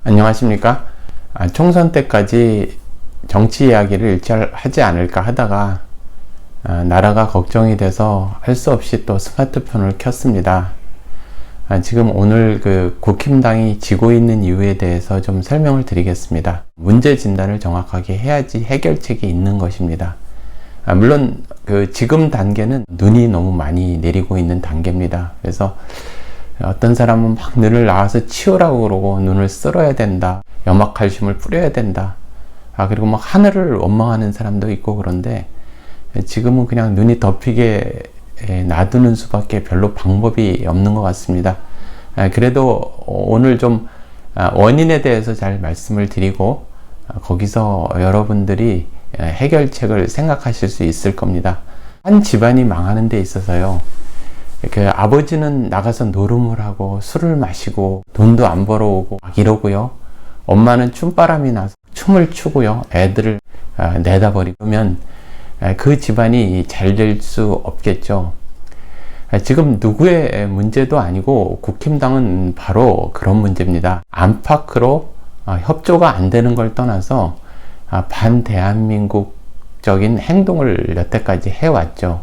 안녕하십니까? 총선 때까지 정치 이야기를 일절 하지 않을까 하다가 나라가 걱정이 돼서 할 수 없이 또 스마트폰을 켰습니다. 지금 오늘 국힘당이 지고 있는 이유에 대해서 좀 설명을 드리겠습니다. 문제 진단을 정확하게 해야지 해결책이 있는 것입니다. 물론 지금 단계는 눈이 너무 많이 내리고 있는 단계입니다. 그래서 어떤 사람은 막 눈을 나와서 치우라고 그러고 눈을 쓸어야 된다, 염화칼슘을 뿌려야 된다, 그리고 막 하늘을 원망하는 사람도 있고, 그런데 지금은 그냥 눈이 덮이게 놔두는 수밖에 별로 방법이 없는 것 같습니다. 그래도 오늘 좀 원인에 대해서 잘 말씀을 드리고 거기서 여러분들이 해결책을 생각하실 수 있을 겁니다. 한 집안이 망하는 데 있어서요, 아버지는 나가서 노름을 하고 술을 마시고 돈도 안 벌어오고 막 이러고요, 엄마는 춤바람이 나서 춤을 추고요, 애들을 내다버리면 그 집안이 잘 될 수 없겠죠. 지금 누구의 문제도 아니고 국힘당은 바로 그런 문제입니다. 안팎으로 협조가 안 되는 걸 떠나서 반대한민국적인 행동을 여태까지 해왔죠.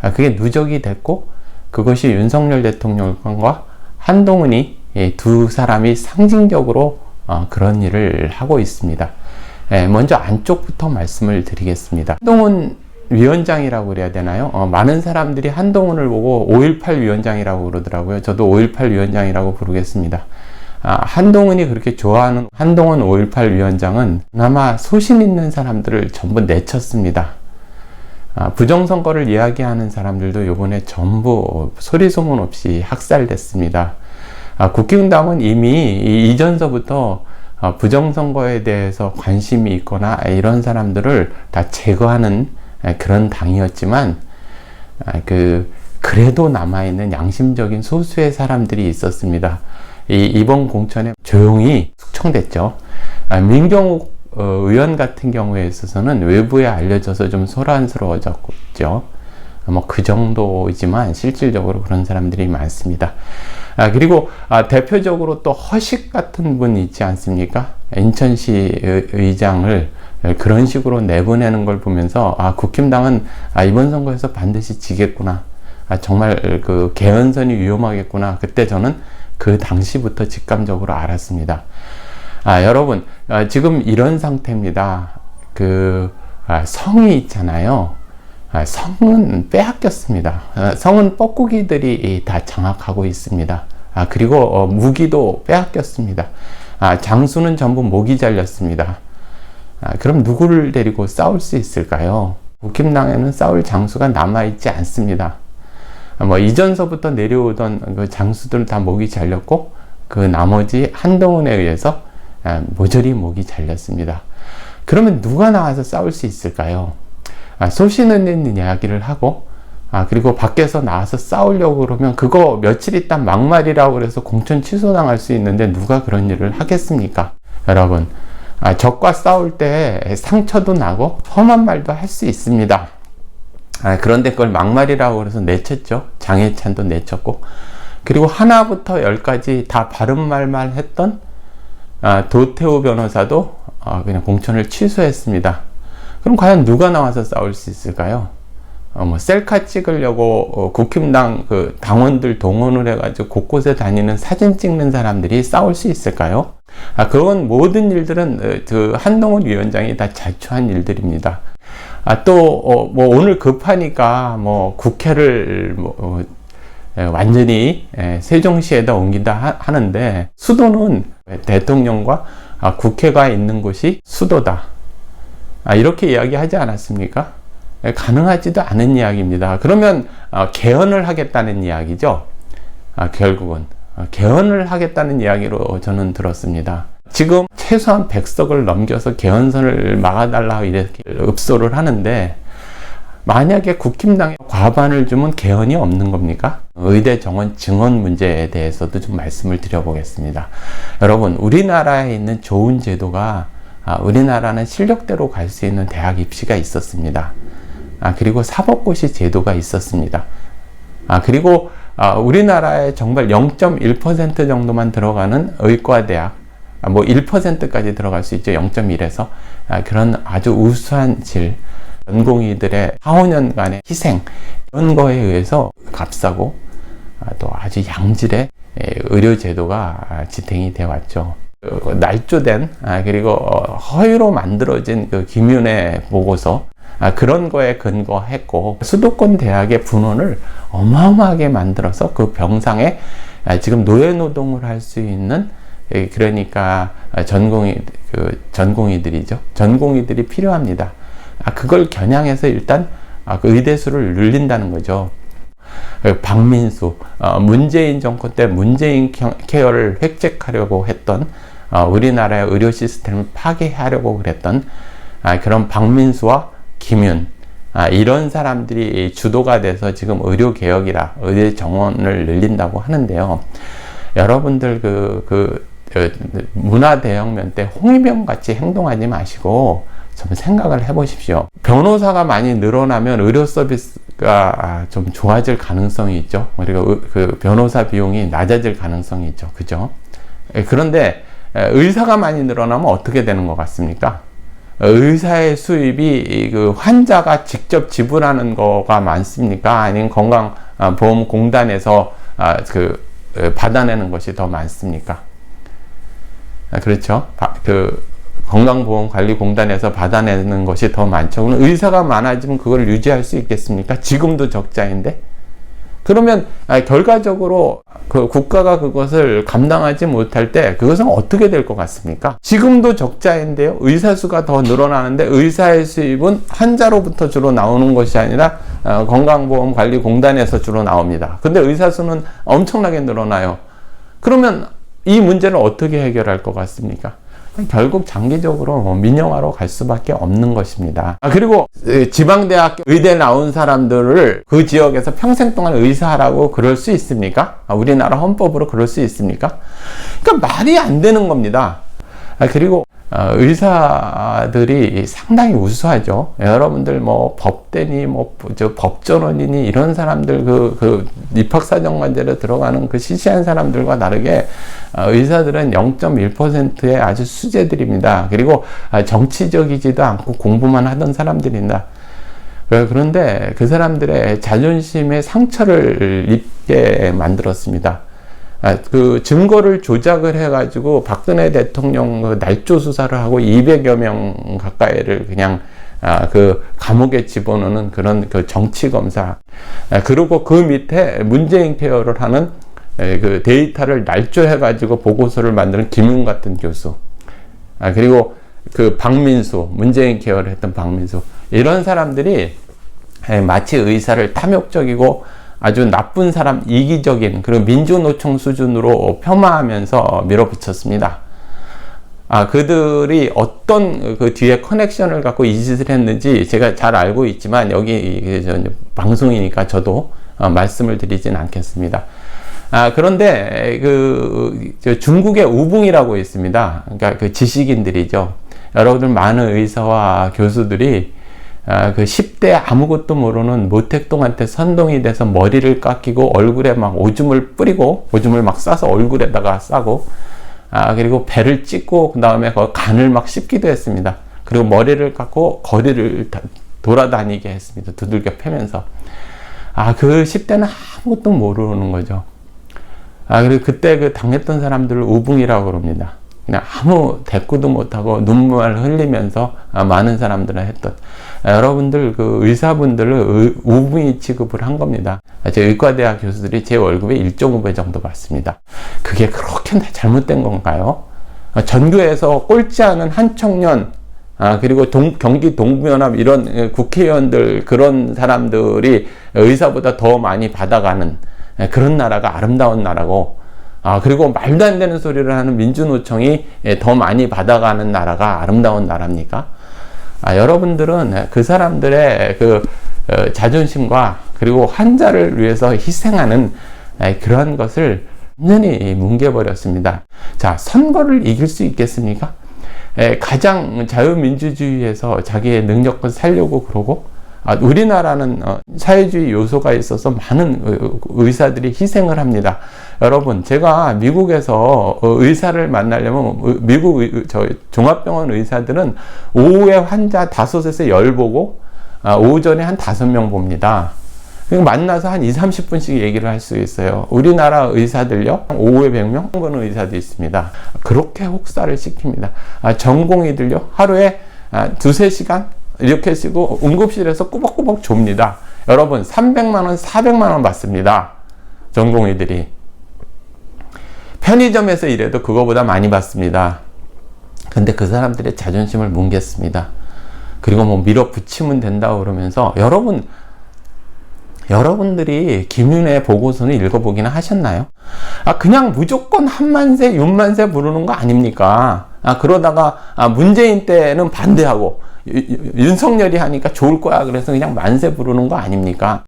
그게 누적이 됐고, 그것이 윤석열 대통령과 한동훈이 두 사람이 상징적으로 그런 일을 하고 있습니다. 먼저 안쪽부터 말씀을 드리겠습니다. 한동훈 위원장이라고 그래야 되나요? 많은 사람들이 한동훈을 보고 5.18 위원장이라고 그러더라고요. 저도 5.18 위원장이라고 부르겠습니다. 한동훈이 그렇게 좋아하는 한동훈 5.18 위원장은 그나마 소신 있는 사람들을 전부 내쳤습니다. 부정선거를 이야기하는 사람들도 이번에 전부 소리소문 없이 학살됐습니다. 국힘당은 이미 이전서부터 부정선거에 대해서 관심이 있거나 이런 사람들을 다 제거하는 그런 당이었지만, 그래도 남아있는 양심적인 소수의 사람들이 있었습니다. 이번 공천에 조용히 숙청됐죠. 민경욱 의원 같은 경우에 있어서는 외부에 알려져서 좀 소란스러워졌죠. 그 정도이지만 실질적으로 그런 사람들이 많습니다. 그리고 대표적으로 또 허식 같은 분 있지 않습니까? 인천시 의장을 그런 식으로 내보내는 걸 보면서 국힘당은 이번 선거에서 반드시 지겠구나, 정말 개헌선이 위험하겠구나, 그때 저는 그 당시부터 직감적으로 알았습니다. 여러분, 지금 이런 상태입니다. 성이 있잖아요. 성은 빼앗겼습니다. 성은 뻐꾸기들이 다 장악하고 있습니다. 그리고 무기도 빼앗겼습니다. 장수는 전부 목이 잘렸습니다. 그럼 누구를 데리고 싸울 수 있을까요? 국힘당에는 싸울 장수가 남아있지 않습니다. 이전서부터 내려오던 그 장수들 다 목이 잘렸고, 그 나머지 한동훈에 의해서 모조리 목이 잘렸습니다. 그러면 누가 나와서 싸울 수 있을까요? 소신 있는 이야기를 하고, 그리고 밖에서 나와서 싸우려고 그러면 그거 며칠 있다 막말이라고 그래서 공천 취소당할 수 있는데 누가 그런 일을 하겠습니까? 여러분, 적과 싸울 때 상처도 나고 험한 말도 할 수 있습니다. 그런데 그걸 막말이라고 그래서 내쳤죠. 장해찬도 내쳤고, 그리고 하나부터 열까지 다 바른 말만 했던 도태우 변호사도 그냥 공천을 취소했습니다. 그럼 과연 누가 나와서 싸울 수 있을까요? 셀카 찍으려고 국힘당 당원들 동원을 해가지고 곳곳에 다니는 사진 찍는 사람들이 싸울 수 있을까요? 그건 모든 일들은 한동훈 위원장이 다 자초한 일들입니다. 또 오늘 급하니까 국회를 완전히 세종시에다 옮긴다 하는데, 수도는 대통령과 국회가 있는 곳이 수도다, 이렇게 이야기하지 않았습니까? 가능하지도 않은 이야기입니다. 그러면 개헌을 하겠다는 이야기죠. 결국은 개헌을 하겠다는 이야기로 저는 들었습니다. 지금 최소한 100석을 넘겨서 개헌선을 막아달라고 이렇게 읍소를 하는데, 만약에 국힘당에 과반을 주면 개헌이 없는 겁니까? 의대 정원 증원 문제에 대해서도 좀 말씀을 드려보겠습니다. 여러분, 우리나라에 있는 좋은 제도가, 우리나라는 실력대로 갈 수 있는 대학 입시가 있었습니다. 그리고 사법고시 제도가 있었습니다. 그리고 우리나라에 정말 0.1% 정도만 들어가는 의과대학, 뭐 1%까지 들어갈 수 있죠. 0.1에서. 그런 아주 우수한 질, 전공의들의 4, 5년간의 희생, 이런 거에 의해서 값싸고 또 아주 양질의 의료제도가 지탱이 되어 왔죠. 날조된 그리고 허위로 만들어진 그 김윤의 보고서, 그런 거에 근거했고, 수도권 대학의 분원을 어마어마하게 만들어서 그 병상에 지금 노예노동을 할 수 있는, 그러니까 전공의들이죠. 전공의들이 필요합니다. 그걸 겨냥해서 일단 그 의대수를 늘린다는 거죠. 박민수, 문재인 정권 때 문재인 케어를 획책하려고 했던, 우리나라의 의료 시스템을 파괴하려고 그랬던 그런 박민수와 김윤, 이런 사람들이 주도가 돼서 지금 의료개혁이라 의대 정원을 늘린다고 하는데요. 여러분들 문화대혁명 때 홍위병 같이 행동하지 마시고 좀 생각을 해보십시오. 변호사가 많이 늘어나면 의료 서비스가 좀 좋아질 가능성이 있죠. 그리고 그 변호사 비용이 낮아질 가능성이 있죠. 그죠? 그런데 의사가 많이 늘어나면 어떻게 되는 것 같습니까? 의사의 수입이 그 환자가 직접 지불하는 거가 많습니까? 아니면 건강보험공단에서 받아내는 것이 더 많습니까? 그렇죠? 건강보험관리공단에서 받아내는 것이 더 많죠. 그럼 의사가 많아지면 그걸 유지할 수 있겠습니까? 지금도 적자인데. 그러면 결과적으로 그 국가가 그것을 감당하지 못할 때 그것은 어떻게 될 것 같습니까? 지금도 적자인데요. 의사 수가 더 늘어나는데 의사의 수입은 환자로부터 주로 나오는 것이 아니라 건강보험관리공단에서 주로 나옵니다. 근데 의사 수는 엄청나게 늘어나요. 그러면 이 문제를 어떻게 해결할 것 같습니까? 결국 장기적으로 민영화로 갈 수밖에 없는 것입니다. 그리고 지방대학 의대 나온 사람들을 그 지역에서 평생 동안 의사하라고 그럴 수 있습니까? 우리나라 헌법으로 그럴 수 있습니까? 그러니까 말이 안 되는 겁니다. 그리고 의사들이 상당히 우수하죠. 여러분들 뭐 법대니 법전원이니 이런 사람들 입학사정관제로 들어가는 그 시시한 사람들과 다르게 의사들은 0.1%의 아주 수재들입니다. 그리고 정치적이지도 않고 공부만 하던 사람들입니다. 그런데 그 사람들의 자존심에 상처를 입게 만들었습니다. 그 증거를 조작을 해가지고 박근혜 대통령 날조 수사를 하고 200여 명 가까이를 그냥 그 감옥에 집어넣는 그런 그 정치 검사, 그리고 그 밑에 문재인 케어를 하는 그 데이터를 날조해가지고 보고서를 만드는 김윤 같은 교수, 그리고 그 박민수, 문재인 케어를 했던 박민수, 이런 사람들이 마치 의사를 탐욕적이고 아주 나쁜 사람, 이기적인 그런 민주노총 수준으로 폄하하면서 밀어붙였습니다. 그들이 어떤 그 뒤에 커넥션을 갖고 이 짓을 했는지 제가 잘 알고 있지만 여기 방송이니까 저도 말씀을 드리진 않겠습니다. 그런데 중국의 우붕이라고 있습니다. 그러니까 그 지식인들이죠. 여러분들 많은 의사와 교수들이 그 10대 아무것도 모르는 모택동한테 선동이 돼서 머리를 깎이고 얼굴에 막 오줌을 뿌리고 오줌을 막 싸서 얼굴에다가 싸고 그리고 배를 찢고 그 다음에 간을 막 씹기도 했습니다. 그리고 머리를 깎고 거리를 돌아다니게 했습니다. 두들겨 패면서. 그 10대는 아무것도 모르는 거죠. 그리고 그때 그 당했던 사람들을 우붕이라고 그럽니다. 그냥 아무 대꾸도 못하고 눈물 흘리면서 많은 사람들을 했던, 여러분들 그 의사분들을 우붕이 취급을 한 겁니다. 제 의과대학 교수들이 제 월급의 1.5배 정도 받습니다. 그게 그렇게 잘못된 건가요? 전교에서 꼴찌하는 한 청년, 그리고 경기 동부연합 이런 국회의원들, 그런 사람들이 의사보다 더 많이 받아가는 그런 나라가 아름다운 나라고, 그리고 말도 안 되는 소리를 하는 민주노총이 더 많이 받아가는 나라가 아름다운 나라입니까? 여러분들은 그 사람들의 그 자존심과 그리고 환자를 위해서 희생하는 그러한 것을 완전히 뭉개버렸습니다. 자, 선거를 이길 수 있겠습니까? 가장 자유민주주의에서 자기의 능력을 살려고 그러고 우리나라는 사회주의 요소가 있어서 많은 의사들이 희생을 합니다. 여러분, 제가 미국에서 의사를 만나려면 미국 종합병원 의사들은 오후에 환자 5에서 10 보고 오전에 한 5명 봅니다. 만나서 한 20-30분씩 얘기를 할 수 있어요. 우리나라 의사들요, 오후에 100명 보는 의사도 있습니다. 그렇게 혹사를 시킵니다. 전공의들요, 하루에 2-3시간 이렇게 쓰고 응급실에서 꾸벅꾸벅 줍니다. 여러분, 300만원, 400만원 받습니다. 전공의들이. 편의점에서 일해도 그거보다 많이 받습니다. 근데 그 사람들의 자존심을 뭉갰습니다. 그리고 뭐 밀어붙이면 된다고 그러면서, 여러분들이 김윤의 보고서는 읽어보기나 하셨나요? 그냥 무조건 한만세, 윤만세 부르는 거 아닙니까? 그러다가 문재인 때는 반대하고 윤석열이 하니까 좋을 거야 그래서 그냥 만세 부르는 거 아닙니까?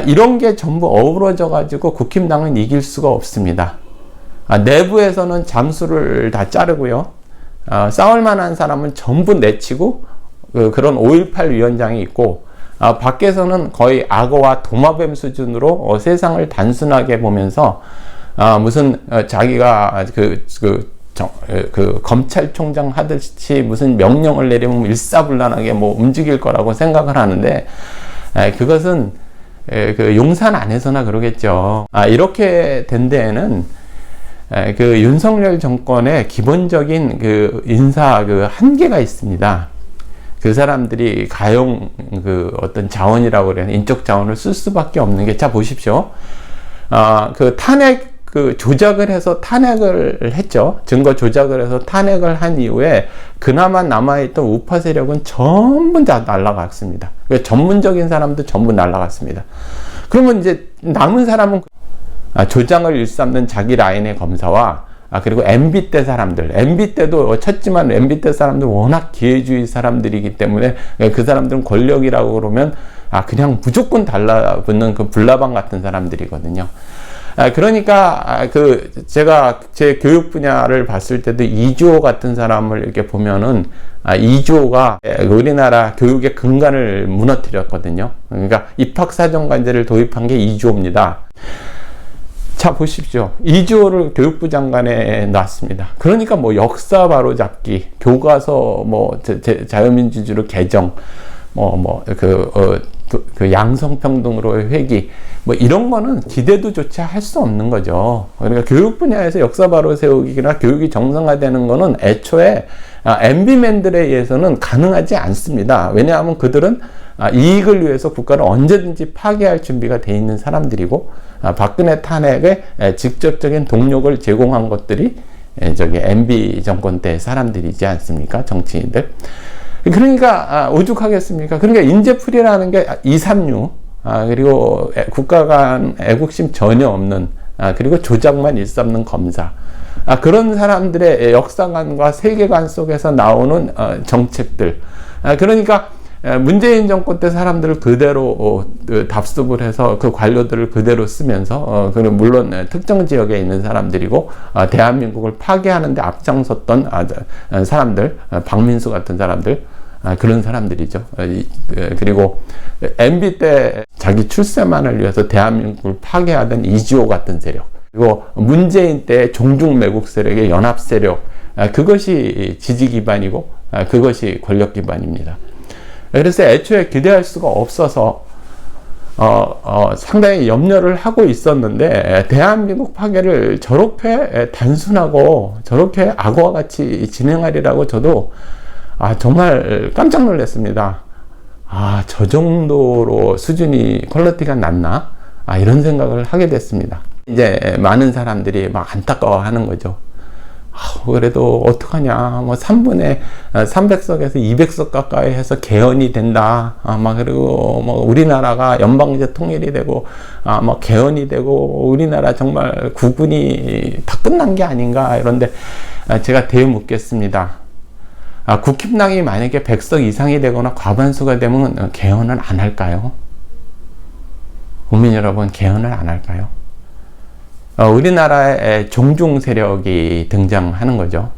이런 게 전부 어우러져 가지고 국힘당은 이길 수가 없습니다. 내부에서는 잠수를 다 자르고요, 싸울 만한 사람은 전부 내치고 그런 5.18 위원장이 있고, 밖에서는 거의 악어와 도마뱀 수준으로 세상을 단순하게 보면서 무슨 자기가 그 검찰총장 하듯이 무슨 명령을 내리면 일사불란하게 뭐 움직일 거라고 생각을 하는데, 그것은 그 용산 안에서나 그러겠죠. 이렇게 된 데에는 그 윤석열 정권의 기본적인 그 인사 그 한계가 있습니다. 그 사람들이 가용 어떤 자원이라고 그래요. 인적 자원을 쓸 수밖에 없는 게, 자 보십시오. 그 탄핵 조작을 해서 탄핵을 했죠. 증거 조작을 해서 탄핵을 한 이후에 그나마 남아있던 우파 세력은 전부 다 날아갔습니다. 전문적인 사람도 전부 날아갔습니다. 그러면 이제 남은 사람은 조장을 일삼는 자기 라인의 검사와 그리고 MB 때 사람들, MB 때도 쳤지만 MB 때 사람들 워낙 기회주의 사람들이기 때문에 그 사람들은 권력이라고 그러면 그냥 무조건 달라붙는 그 불나방 같은 사람들이거든요. 그러니까 제가 제 교육 분야를 봤을 때도 이주호 같은 사람을 이렇게 보면은 이주호가 우리나라 교육의 근간을 무너뜨렸거든요. 그러니까 입학사정관제를 도입한 게 이주호입니다. 자 보십시오. 이주호를 교육부 장관에 놨습니다. 그러니까 뭐 역사 바로잡기, 교과서 뭐 자유민주주의로 개정, 그 양성평등으로의 회귀, 뭐 이런 거는 기대도조차 할 수 없는 거죠. 그러니까 교육 분야에서 역사 바로 세우기나 교육이 정상화되는 거는 애초에 MB맨들에 의해서는 가능하지 않습니다. 왜냐하면 그들은 이익을 위해서 국가를 언제든지 파괴할 준비가 돼 있는 사람들이고, 박근혜 탄핵에 직접적인 동력을 제공한 것들이 MB 정권 때 사람들이지 않습니까? 정치인들. 그러니까 오죽하겠습니까? 그러니까 인재풀이라는 게 236, 그리고 국가 간 애국심 전혀 없는, 그리고 조작만 일삼는 검사, 그런 사람들의 역사관과 세계관 속에서 나오는 정책들. 그러니까 문재인 정권 때 사람들을 그대로 답습을 해서 그 관료들을 그대로 쓰면서, 물론 특정 지역에 있는 사람들이고 대한민국을 파괴하는 데 앞장섰던 사람들, 박민수 같은 사람들, 그런 사람들이죠. 그리고 MB 때 자기 출세만을 위해서 대한민국을 파괴하던 이주호 같은 세력, 그리고 문재인 때 종중매국 세력의 연합 세력, 그것이 지지 기반이고 그것이 권력 기반입니다. 그래서 애초에 기대할 수가 없어서 상당히 염려를 하고 있었는데, 대한민국 파괴를 저렇게 단순하고 저렇게 악어와 같이 진행하리라고 저도 정말 깜짝 놀랐습니다. 저 정도로 수준이 퀄리티가 낮나? 이런 생각을 하게 됐습니다. 이제 많은 사람들이 막 안타까워하는 거죠. 그래도 어떡하냐, 뭐 300석에서 200석 가까이 해서 개헌이 된다. 그리고 뭐 우리나라가 연방제 통일이 되고, 뭐 개헌이 되고, 우리나라 정말 국군이 다 끝난 게 아닌가. 이런데 제가 되묻겠습니다. 국힘당이 만약에 100석 이상이 되거나 과반수가 되면 개헌을 안 할까요? 국민 여러분, 개헌을 안 할까요? 우리나라에 종중 세력이 등장하는 거죠.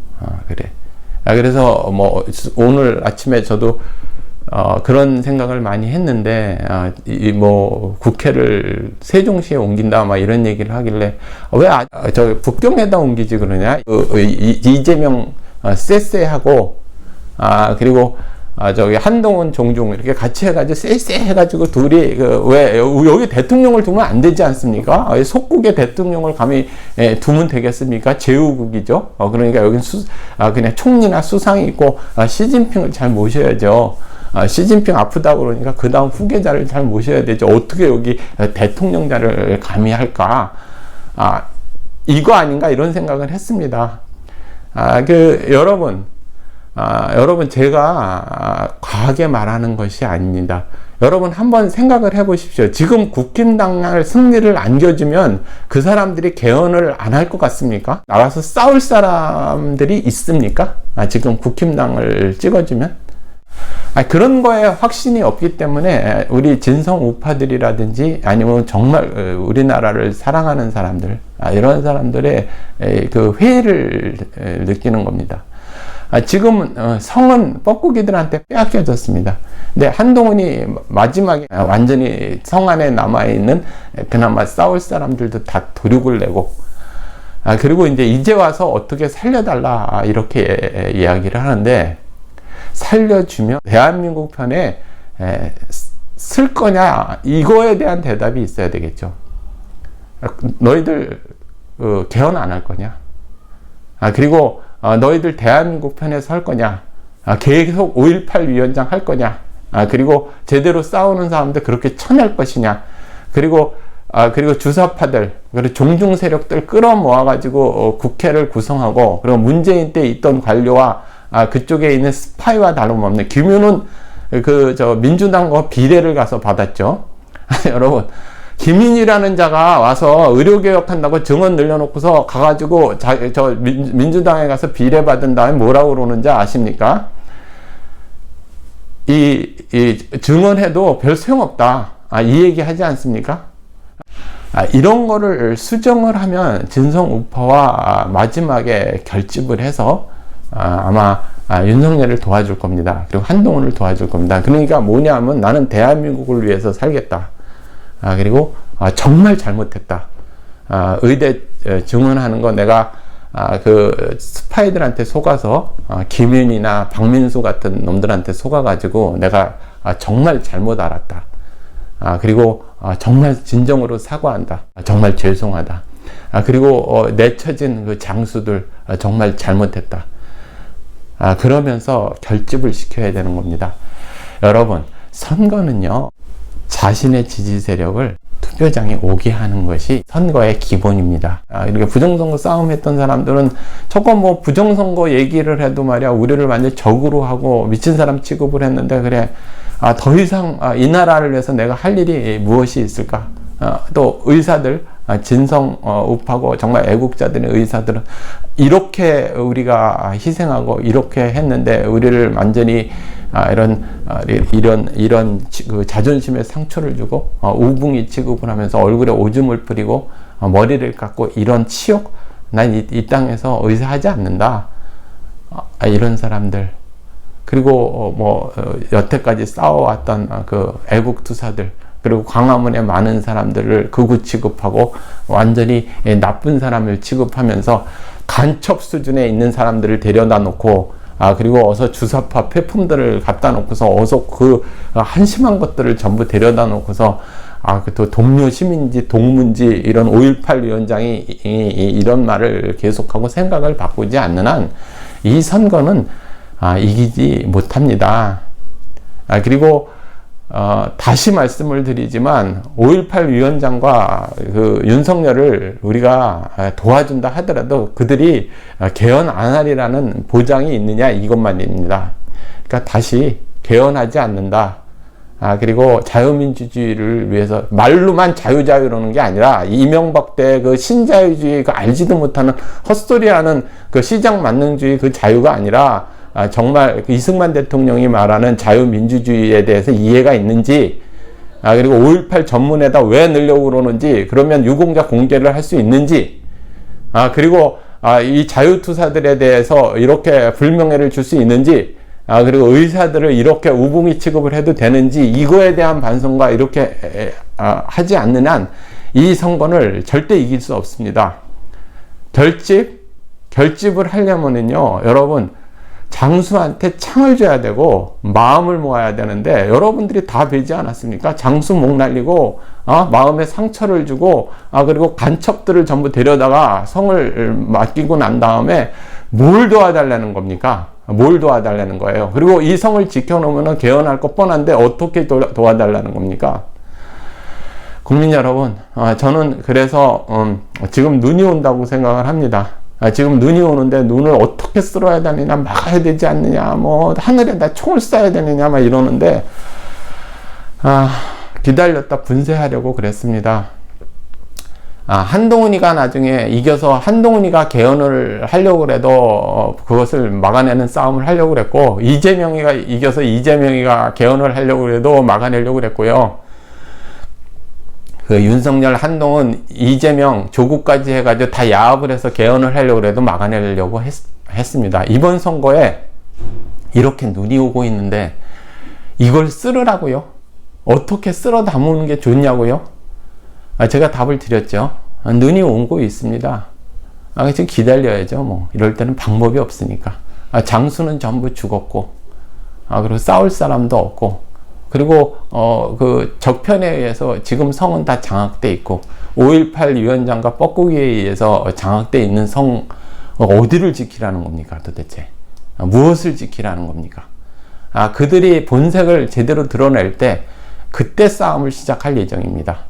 그래서 뭐 오늘 아침에 저도 그런 생각을 많이 했는데, 국회를 세종시에 옮긴다, 막 이런 얘기를 하길래, 왜, 저 북경에다 옮기지 그러냐? 이재명, 쎄쎄하고, 그리고, 저기, 한동훈, 종종, 이렇게 같이 해가지고, 쎄쎄 해가지고, 둘이, 왜, 여기 대통령을 두면 안 되지 않습니까? 속국의 대통령을 감히 두면 되겠습니까? 제후국이죠. 그러니까 여긴 그냥 총리나 수상이 있고, 시진핑을 잘 모셔야죠. 시진핑 아프다고 그러니까 그 다음 후계자를 잘 모셔야 되죠. 어떻게 여기 대통령자를 감히 할까? 이거 아닌가 이런 생각을 했습니다. 여러분 제가 과하게 말하는 것이 아닙니다. 여러분 한번 생각을 해보십시오. 지금 국힘당을 승리를 안겨주면 그 사람들이 개헌을 안 할 것 같습니까? 나가서 싸울 사람들이 있습니까? 지금 국힘당을 찍어주면? 그런 거에 확신이 없기 때문에 우리 진성 우파들이라든지 아니면 정말 우리나라를 사랑하는 사람들, 이런 사람들의 그 회의를 느끼는 겁니다. 지금은 성은 뻐꾸기들한테 빼앗겨졌습니다. 근데 한동훈이 마지막에 완전히 성 안에 남아있는 그나마 싸울 사람들도 다 도륙을 내고, 그리고 이제 와서 어떻게 살려달라 이렇게 이야기를 하는데, 살려주면 대한민국 편에 쓸 거냐, 이거에 대한 대답이 있어야 되겠죠. 너희들 개헌 안 할 거냐? 그리고 너희들 대한민국 편에 설 거냐? 계속 5.18 위원장 할 거냐? 그리고 제대로 싸우는 사람들 그렇게 쳐낼 것이냐? 그리고 주사파들, 그리고 종중 세력들 끌어모아 가지고 국회를 구성하고, 그리고 문재인 때 있던 관료와 그쪽에 있는 스파이와 다름없는, 김윤은 민주당과 비례를 가서 받았죠. 여러분, 김인이라는 자가 와서 의료개혁한다고 증언 늘려놓고서 가가지고 민주당에 가서 비례 받은 다음에 뭐라고 그러는지 아십니까? 이 증언해도 별 소용없다, 이 얘기 하지 않습니까? 이런 거를 수정을 하면 진성 우파와 마지막에 결집을 해서 아마 윤석열을 도와줄 겁니다. 그리고 한동훈을 도와줄 겁니다. 그러니까 뭐냐면, 나는 대한민국을 위해서 살겠다. 그리고 정말 잘못했다. 의대 증언하는 거 내가 그 스파이들한테 속아서 김윤이나 박민수 같은 놈들한테 속아가지고 내가 정말 잘못 알았다. 그리고 정말 진정으로 사과한다. 정말 죄송하다. 그리고 내쳐진 그 장수들 정말 잘못했다. 그러면서 결집을 시켜야 되는 겁니다. 여러분, 선거는요, 자신의 지지 세력을 투표장에 오게 하는 것이 선거의 기본입니다. 이렇게 부정선거 싸움 했던 사람들은 저거 부정선거 얘기를 해도 말이야, 우리를 완전 적으로 하고 미친 사람 취급을 했는데, 그래, 더 이상 이 나라를 위해서 내가 할 일이 무엇이 있을까? 또 의사들, 진성 우파고 정말 애국자들의 의사들은 이렇게 우리가 희생하고 이렇게 했는데, 우리를 완전히 이런 그 자존심에 상처를 주고 우붕이 취급을 하면서 얼굴에 오줌을 뿌리고 머리를 깎고, 이런 치욕, 난 이 땅에서 의사하지 않는다. 이런 사람들, 그리고 여태까지 싸워왔던 그 애국투사들, 그리고 광화문에 많은 사람들을 극우 취급하고 완전히 나쁜 사람을 취급하면서 간첩 수준에 있는 사람들을 데려다 놓고, 그리고 어서 주사파 폐품들을 갖다 놓고서 어서 그 한심한 것들을 전부 데려다 놓고서, 또 동료 시민인지 동문지 이런 5.18 위원장이 이런 말을 계속하고 생각을 바꾸지 않는 한 이 선거는 이기지 못합니다. 그리고 다시 말씀을 드리지만 5.18 위원장과 그 윤석열을 우리가 도와준다 하더라도 그들이 개헌 안 하리라는 보장이 있느냐, 이것만입니다. 그러니까 다시 개헌하지 않는다. 그리고 자유민주주의를 위해서 말로만 자유자유 이러는 게 아니라, 이명박 때 그 신자유주의, 그 알지도 못하는 헛소리하는 그 시장만능주의 그 자유가 아니라, 정말 그 이승만 대통령이 말하는 자유민주주의에 대해서 이해가 있는지, 그리고 5.18 전문에다 왜 넣으려고 그러는지, 그러면 유공자 공개를 할 수 있는지, 그리고 이 자유투사들에 대해서 이렇게 불명예를 줄 수 있는지, 그리고 의사들을 이렇게 우붕이 취급을 해도 되는지 이거에 대한 반성과 이렇게 하지 않는 한 이 선거를 절대 이길 수 없습니다. 결집을 하려면은요, 여러분, 장수한테 창을 줘야 되고 마음을 모아야 되는데 여러분들이 다 배지 않았습니까? 장수 목 날리고 마음에 상처를 주고 그리고 간첩들을 전부 데려다가 성을 맡기고 난 다음에 뭘 도와달라는 겁니까? 뭘 도와달라는 거예요? 그리고 이 성을 지켜놓으면 개헌할 거 뻔한데 어떻게 도와달라는 겁니까? 국민 여러분, 저는 그래서 지금 눈이 온다고 생각을 합니다. 지금 눈이 오는데 눈을 어떻게 쓸어야 되느냐, 막아야 되지 않느냐, 뭐 하늘에다 총을 쏴야 되느냐 막 이러는데 기다렸다 분쇄하려고 그랬습니다. 한동훈이가 나중에 이겨서 한동훈이가 개헌을 하려고 그래도 그것을 막아내는 싸움을 하려고 그랬고, 이재명이가 이겨서 이재명이가 개헌을 하려고 그래도 막아내려고 그랬고요. 그 윤석열, 한동훈, 이재명, 조국까지 해가지고 다 야합을 해서 개헌을 하려고 해도 막아내려고 했습니다. 이번 선거에 이렇게 눈이 오고 있는데 이걸 쓸으라고요? 어떻게 쓸어 담는 게 좋냐고요? 제가 답을 드렸죠. 눈이 오고 있습니다. 지금 기다려야죠. 뭐 이럴 때는 방법이 없으니까. 장수는 전부 죽었고, 그리고 싸울 사람도 없고, 그리고 그 적편에 의해서 지금 성은 다 장악돼 있고, 5.18 위원장과 뻐꾸기에 의해서 장악돼 있는 성 어디를 지키라는 겁니까 도대체? 무엇을 지키라는 겁니까? 그들이 본색을 제대로 드러낼 때 그때 싸움을 시작할 예정입니다.